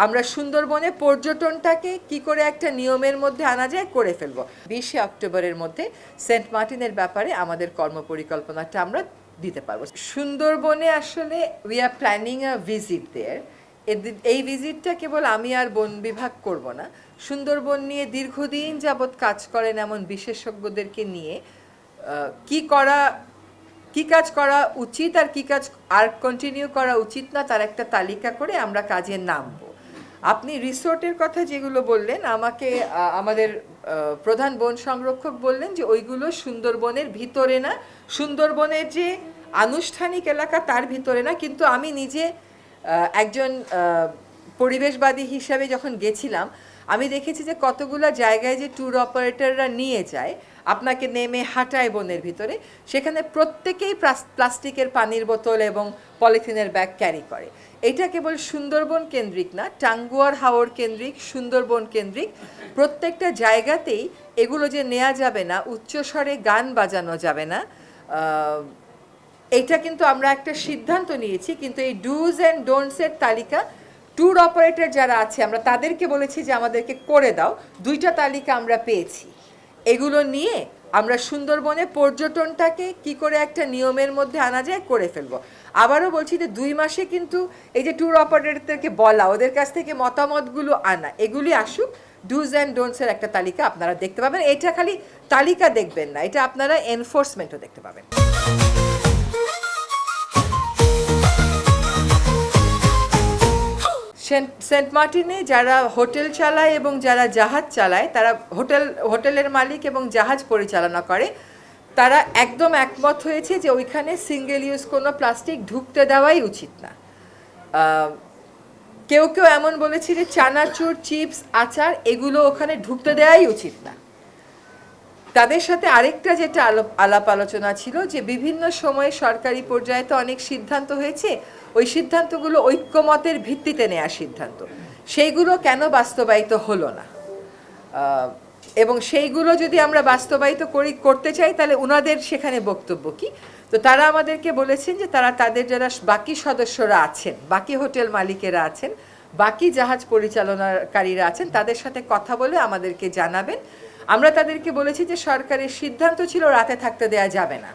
আমরা সুন্দরবনে পর্যটনটাকে কি করে একটা নিয়মের মধ্যে আনা যায় করে ফেলবো। 20শে অক্টোবরের মধ্যে সেন্ট মার্টিনের ব্যাপারে আমাদের কর্মপরিকল্পনাটা আমরা দিতে পারবো। সুন্দরবনে আসলে we are planning a visit there. এই ভিজিটটা কেবল আমি আর বন বিভাগ করব না, সুন্দরবন নিয়ে দীর্ঘদিন যাবৎ কাজ করেন এমন বিশেষজ্ঞদেরকে নিয়ে কি কাজ করা উচিত আর কি কাজ আর কন্টিনিউ করা উচিত না তার একটা তালিকা করে আমরা কাজে নামবো। আপনি রিসোর্টের কথা যেগুলো বললেন, আমাকে আমাদের প্রধান বন সংরক্ষক বললেন যে ওইগুলো সুন্দরবনের ভিতরে না, সুন্দরবনের যে আনুষ্ঠানিক এলাকা তার ভিতরে না। কিন্তু আমি নিজে একজন পরিবেশবাদী হিসাবে যখন গেছিলাম, আমি দেখেছি যে কতগুলো জায়গায় যে ট্যুর অপারেটররা নিয়ে যায়, আপনাকে নেমে হাঁটায় বনের ভিতরে, সেখানে প্রত্যেকেই প্লাস্টিকের পানির বোতল এবং পলিথিনের ব্যাগ ক্যারি করে। এটা কেবল সুন্দরবন কেন্দ্রিক না, টাঙ্গুয়ার হাওর কেন্দ্রিক, সুন্দরবন কেন্দ্রিক প্রত্যেকটা জায়গাতেই এগুলো যে নেওয়া যাবে না, উচ্চস্বরে গান বাজানো যাবে না, এইটা কিন্তু আমরা একটা সিদ্ধান্ত নিয়েছি। কিন্তু এই ডুজ অ্যান্ড ডোন্টসের তালিকা ট্যুর অপারেটর যারা আছে আমরা তাদেরকে বলেছি যে আমাদেরকে করে দাও। 2টা তালিকা আমরা পেয়েছি। এগুলো নিয়ে আমরা সুন্দরবনে পর্যটনটাকে কি করে একটা নিয়মের মধ্যে আনা যায় করে ফেলবো। আবারও বলছি যে 2 মাসে কিন্তু এই যে ট্যুর অপারেটরদেরকে বলা, ওদের কাছ থেকে মতামতগুলো আনা, এগুলি আসুক। ডুজ অ্যান্ড ডোন্টসের একটা তালিকা আপনারা দেখতে পাবেন। এটা খালি তালিকা দেখবেন না, এটা আপনারা এনফোর্সমেন্টও দেখতে পাবেন। সেন্ট মার্টিনে যারা হোটেল চালায় এবং যারা জাহাজ চালায়, তারা হোটেলের মালিক এবং জাহাজ পরিচালনা করে, তারা একদম একমত হয়েছে যে ওইখানে সিঙ্গেল ইউজ কোনো প্লাস্টিক ঢুকতে দেওয়াই উচিত না। কেউ কেউ এমন বলেছে যে চানাচুর, চিপস, আচার এগুলো ওখানে ঢুকতে দেওয়াই উচিত না। তাদের সাথে আরেকটা যেটা আলাপ আলোচনা ছিল যে বিভিন্ন সময়ে সরকারি পর্যায়ে তো অনেক সিদ্ধান্ত হয়েছে, ওই সিদ্ধান্তগুলো ঐক্যমতের ভিত্তিতে নেওয়া সিদ্ধান্ত, সেইগুলো কেন বাস্তবায়িত হলো না, এবং সেইগুলো যদি আমরা বাস্তবায়িত করতে চাই তাহলে ওনাদের সেখানে বক্তব্য কি। তো তারা আমাদেরকে বলেছেন যে তারা তাদের যারা বাকি সদস্যরা আছেন, বাকি হোটেল মালিকেরা আছেন, বাকি জাহাজ পরিচালনাকারীরা আছেন, তাদের সাথে কথা বলে আমাদেরকে জানাবেন। আমরা তাদেরকে বলেছি যে সরকারের সিদ্ধান্ত ছিল রাতে থাকতে দেয়া যাবে না,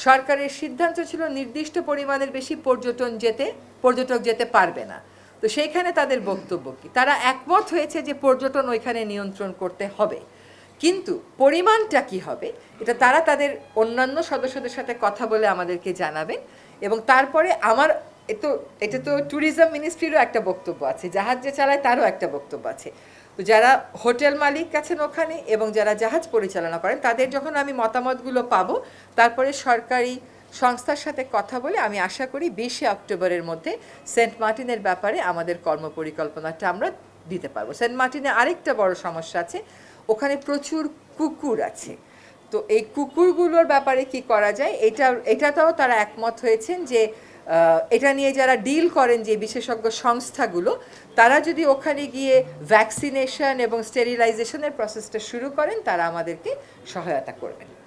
সরকারের সিদ্ধান্ত ছিল নির্দিষ্ট পরিমাণের বেশি পর্যটক যেতে পারবে না। তো সেইখানে তাদের বক্তব্য কি, তারা একমত হয়েছে যে পর্যটন ওইখানে নিয়ন্ত্রণ করতে হবে, কিন্তু পরিমাণটা কি হবে এটা তারা তাদের অন্যান্য সদস্যদের সাথে কথা বলে আমাদেরকে জানাবেন। এবং তারপরে এটা তো ট্যুরিজম মিনিস্ট্রিরও একটা বক্তব্য আছে, জাহাজ যে চালায় তারও একটা বক্তব্য আছে। তো যারা হোটেল মালিক আছেন ওখানে এবং যারা জাহাজ পরিচালনা করেন, তাদের যখন আমি মতামতগুলো পাবো, তারপরে সরকারি সংস্থার সাথে কথা বলে আমি আশা করি 20শে অক্টোবরের মধ্যে সেন্ট মার্টিনের ব্যাপারে আমাদের কর্মপরিকল্পনাটা আমরা দিতে পারবো। সেন্ট মার্টিনে আরেকটা বড় সমস্যা আছে, ওখানে প্রচুর কুকুর আছে। তো এই কুকুরগুলোর ব্যাপারে কি করা যায়, এটাতেও তারা একমত হয়েছেন যে এটা নিয়ে যারা ডিল করেন যে বিশেষজ্ঞ সংস্থাগুলো, তারা যদি ওখানে গিয়ে ভ্যাকসিনেশন এবং স্টেরিলাইজেশনের প্রসেসটা শুরু করেন, তারা আমাদেরকে সহায়তা করবেন।